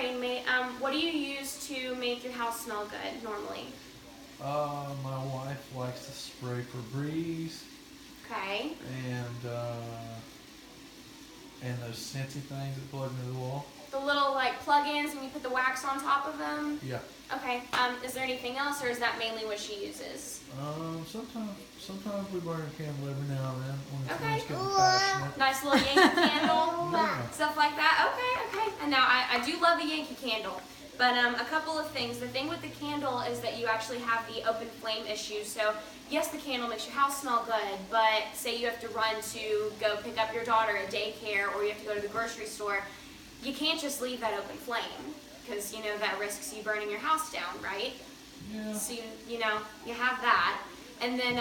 Rainmate. What do you use to make your house smell good normally? My wife likes to spray Febreze Okay. and those scenty things that plug into the wall. The little like plug-ins and you put the wax on top of them? Yeah. Okay. Is there anything else or is that mainly what she uses? Sometimes we burn a candle every now and then when it's Okay. getting passionate. Nice little Yankee candle, Yeah. stuff like that. Okay. And now I do love a Yankee candle, but a couple of things. The thing with the candle is that you actually have the open flame issue. So yes, the candle makes your house smell good, but say you have to run to go pick up your daughter at daycare or you have to go to the grocery store, you can't just leave that open flame because you know that risks you burning your house down, right? Yeah. So you have that. And then,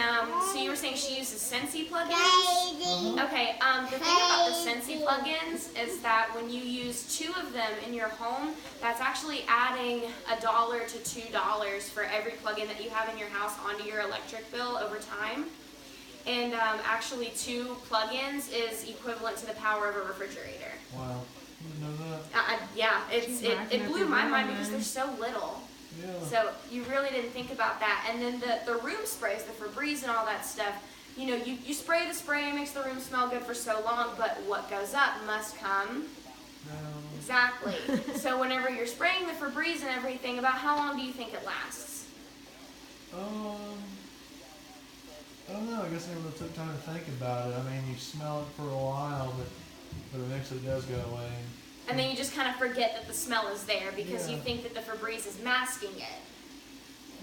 so you were saying she uses Scentsy plugins? Okay, the thing about the Scentsy plugins is that when you use 2 of them in your home, that's actually adding $1 to $2 for every plugin that you have in your house onto your electric bill over time. And actually 2 plugins is equivalent to the power of a refrigerator. Wow, you didn't know that? Yeah, it blew my mind because there's so little. Yeah. So you really didn't think about that. And then the room sprays, the Febreze and all that stuff, you know, you spray the spray, it makes the room smell good for so long, but what goes up must come down. Exactly. So whenever you're spraying the Febreze and everything, about how long do you think it lasts? I don't know. I guess I never took time to think about it. I mean, you smell it for a while, but eventually it does go away. And then you just kind of forget that the smell is there because you Yeah. think that the Febreze is masking it.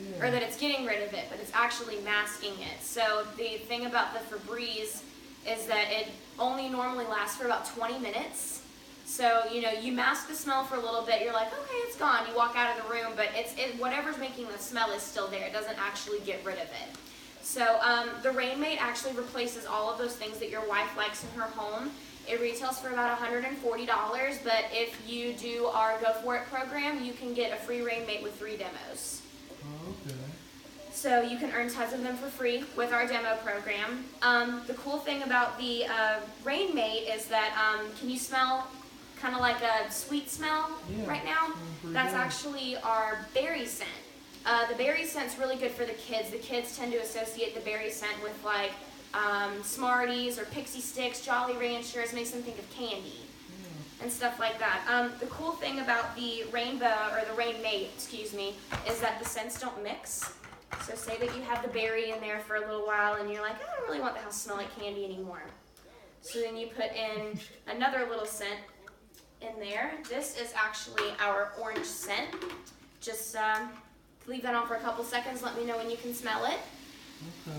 Yeah. Or that it's getting rid of it, but it's actually masking it. So the thing about the Febreze is that it only normally lasts for about 20 minutes. So, you know, you mask the smell for a little bit, you're like, okay, it's gone. You walk out of the room, but whatever's making the smell is still there. It doesn't actually get rid of it. So the Rainmate actually replaces all of those things that your wife likes in her home. It retails for about $140, but if you do our Go For It program, you can get a free Rainmate with 3 demos. Oh, okay. So you can earn tons of them for free with our demo program. The cool thing about the Rainmate is that, can you smell kind of like a sweet smell right now? That's actually our berry scent. The berry scent's really good for the kids. The kids tend to associate the berry scent with like Smarties or Pixie Sticks, Jolly Ranchers, makes them think of candy and stuff like that. The cool thing about the Rainmate, excuse me, is that the scents don't mix. So say that you have the berry in there for a little while and you're like, I don't really want the house to smell like candy anymore. So then you put in another little scent in there. This is actually our orange scent. Just leave that on for a couple seconds. Let me know when you can smell it. Okay.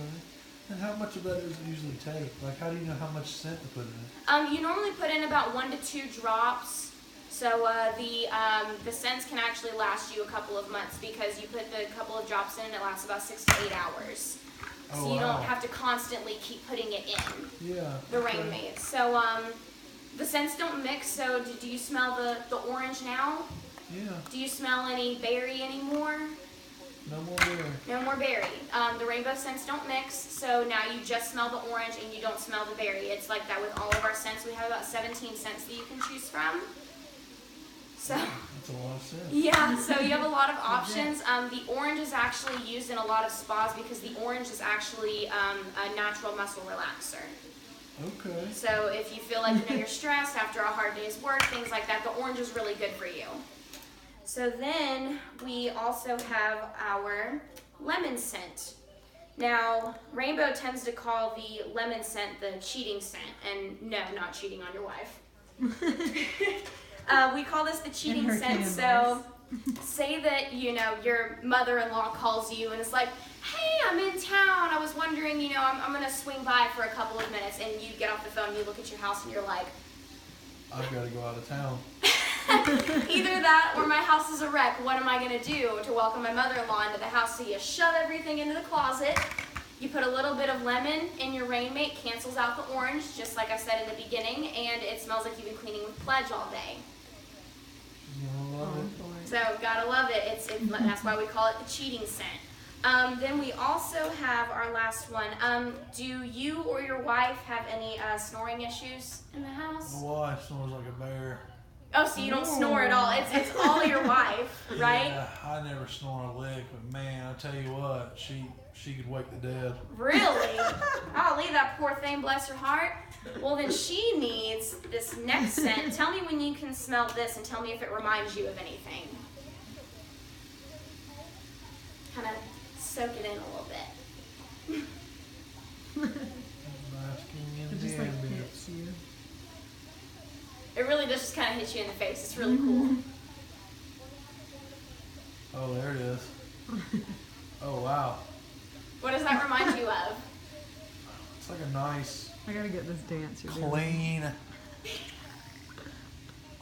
And how much of that does it usually take? Like, how do you know how much scent to put in it? You normally put in about 1 to 2 drops. So the scents can actually last you a couple of months because you put the couple of drops in and it lasts about 6 to 8 hours. Oh, so you don't have to constantly keep putting it in. Yeah. The Rainmate. So the scents don't mix. So do you smell the orange now? Yeah. Do you smell any berry anymore? No more berry. No more berry. The rainbow scents don't mix, so now you just smell the orange and you don't smell the berry. It's like that with all of our scents. We have about 17 scents that you can choose from. So That's a lot of scent. yeah, so you have a lot of options. The orange is actually used in a lot of spas because the orange is actually a natural muscle relaxer. Okay. So if you feel like you're stressed after a hard day's work, things like that, the orange is really good for you. So then we also have our lemon scent. Now, Rainbow tends to call the lemon scent the cheating scent, and no, not cheating on your wife. We call this the cheating scent. So say that, you know, your mother-in-law calls you and is like, hey, I'm in town. I was wondering, you know, I'm going to swing by for a couple of minutes, and you get off the phone, you look at your house, and you're like, I've got to go out of town. either that or my house is a wreck. What am I going to do to welcome my mother-in-law into the house? So you shove everything into the closet. You put a little bit of lemon in your Rainmate, cancels out the orange, just like I said in the beginning, and it smells like you've been cleaning with Pledge all day. I love it. So gotta love it. That's why we call it the cheating scent. Then we also have our last one. Do you or your wife have any snoring issues in the house? My wife snores like a bear. Oh, so you don't snore at all. It's all your wife, right? Yeah, I never snore a lick, but man, I tell you what, she could wake the dead. Really? I'll leave that poor thing, bless her heart. Well, then she needs this next scent. Tell me when you can smell this and tell me if it reminds you of anything. Kind of soak it in a little bit. It just like hits you. It really does just kind of hit you in the face. It's really cool. Oh, there it is. Oh, wow. What does that remind you of? It's like a nice, I gotta get this dance you're doing. clean,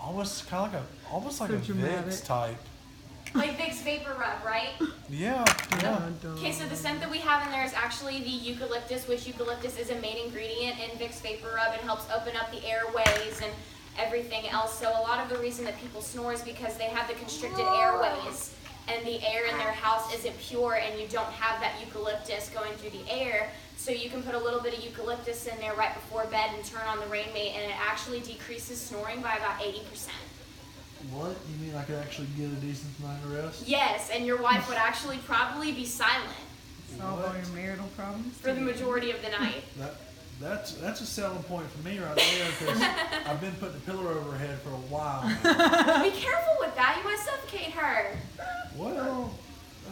almost kind of like almost like So a dramatic. Vicks type. Like Vicks Vapor Rub, right? Yeah. Okay, so the scent that we have in there is actually the eucalyptus, which eucalyptus is a main ingredient in Vicks Vapor Rub. It helps open up the airways and everything else. So a lot of the reason that people snore is because they have the constricted airways and the air in their house isn't pure and you don't have that eucalyptus going through the air. So you can put a little bit of eucalyptus in there right before bed and turn on the Rainmate, and it actually decreases snoring by about 80%. What? You mean I could actually get a decent amount of rest? Yes, and your wife would actually probably be silent Solve all your marital problems. for the majority of the night. That's a selling point for me right there, because I've been putting a pillow over her head for a while now. Be careful with that. You might suffocate her. Well,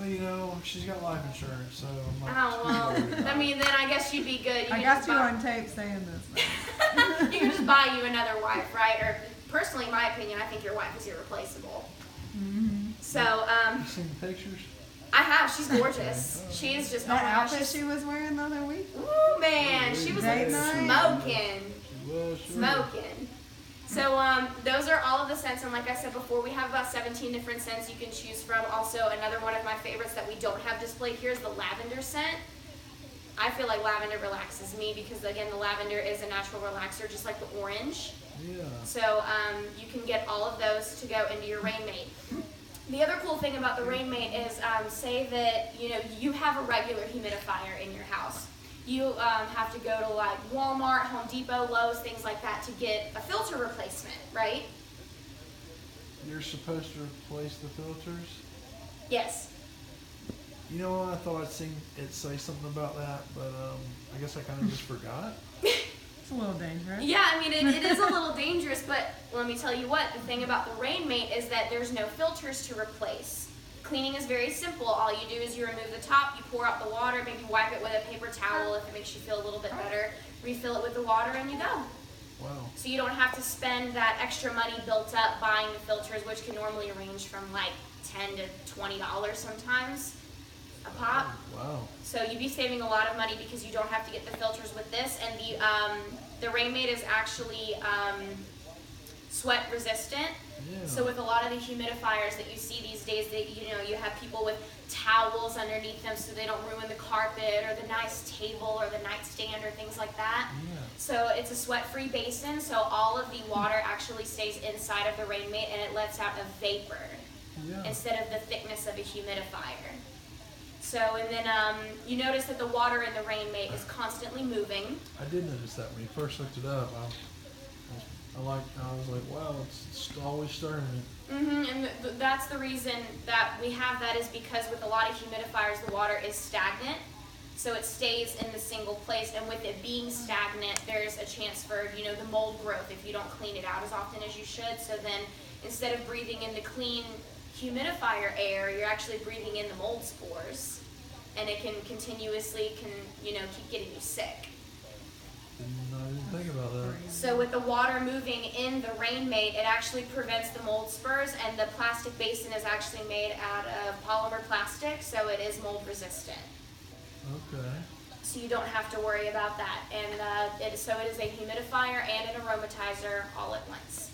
you know, she's got life insurance, so I'm not Oh, too well, worried about I mean, then I guess you'd be good. I got you on tape saying this. You can just buy you another wife, right? Or personally, in my opinion, I think your wife is irreplaceable. Mm-hmm. So, You seen the pictures? I have. She's gorgeous. She is just, oh my That gosh. outfit she was wearing the other week. Ooh, man. She was Date like night. smoking. She was, sure. Smoking. So those are all of the scents, and like I said before, we have about 17 different scents you can choose from. Also, another one of my favorites that we don't have displayed here is the lavender scent. I feel like lavender relaxes me because, again, the lavender is a natural relaxer, just like the orange. Yeah. So you can get all of those to go into your Rainmate. The other cool thing about the Rainmate is, say that you have a regular humidifier in your house. You have to go to like Walmart, Home Depot, Lowe's, things like that to get a filter replacement, right? You're supposed to replace the filters? Yes. You know what? I thought I'd seen it say something about that, but I guess I kind of just forgot. It's a little dangerous. Yeah, I mean, it is a little dangerous, but let me tell you what, the thing about the Rainmate is that there's no filters to replace. Cleaning is very simple. All you do is you remove the top, you pour out the water, maybe wipe it with a paper towel if it makes you feel a little bit better, refill it with the water, and you go. Wow. So you don't have to spend that extra money built up buying the filters, which can normally range from like $10 to $20 sometimes a pop. Wow. So you'd be saving a lot of money because you don't have to get the filters with this. And the Rainmate is actually sweat resistant. Yeah. So with a lot of the humidifiers that you see these days, you have people with towels underneath them so they don't ruin the carpet or the nice table or the nightstand or things like that. Yeah. So it's a sweat-free basin, so all of the water actually stays inside of the Rainmate and it lets out a vapor Yeah. instead of the thickness of a humidifier. So, and then you notice that the water in the Rainmate is constantly moving. I did notice that when you first looked it up. I was like, wow, it's always stirring it. And that's the reason that we have that is because with a lot of humidifiers, the water is stagnant. So it stays in the single place, and with it being stagnant, there's a chance for, the mold growth if you don't clean it out as often as you should. So then instead of breathing in the clean humidifier air, you're actually breathing in the mold spores, and it can continuously keep getting you sick. I didn't think about that. So with the water moving in the Rainmate, it actually prevents the mold spurs, and the plastic basin is actually made out of polymer plastic, so it is mold resistant. Okay. So you don't have to worry about that. And it is a humidifier and an aromatizer all at once.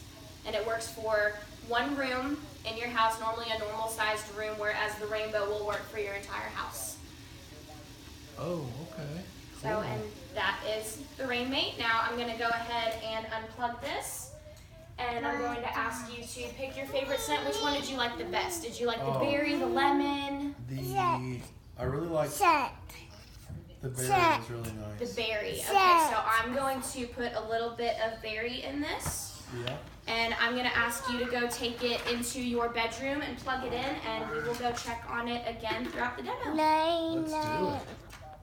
And it works for one room in your house, normally a normal sized room, whereas the Rainbow will work for your entire house. Oh, okay. So, Cool. and that is the Rainmate. Now I'm going to go ahead and unplug this. And I'm going to ask you to pick your favorite scent. Which one did you like the best? Did you like the berry, the lemon? I really like the berry. Was really nice. The berry. Okay, so I'm going to put a little bit of berry in this. Yeah. And I'm gonna ask you to go take it into your bedroom and plug it in, and we will go check on it again throughout the demo. Let's do it.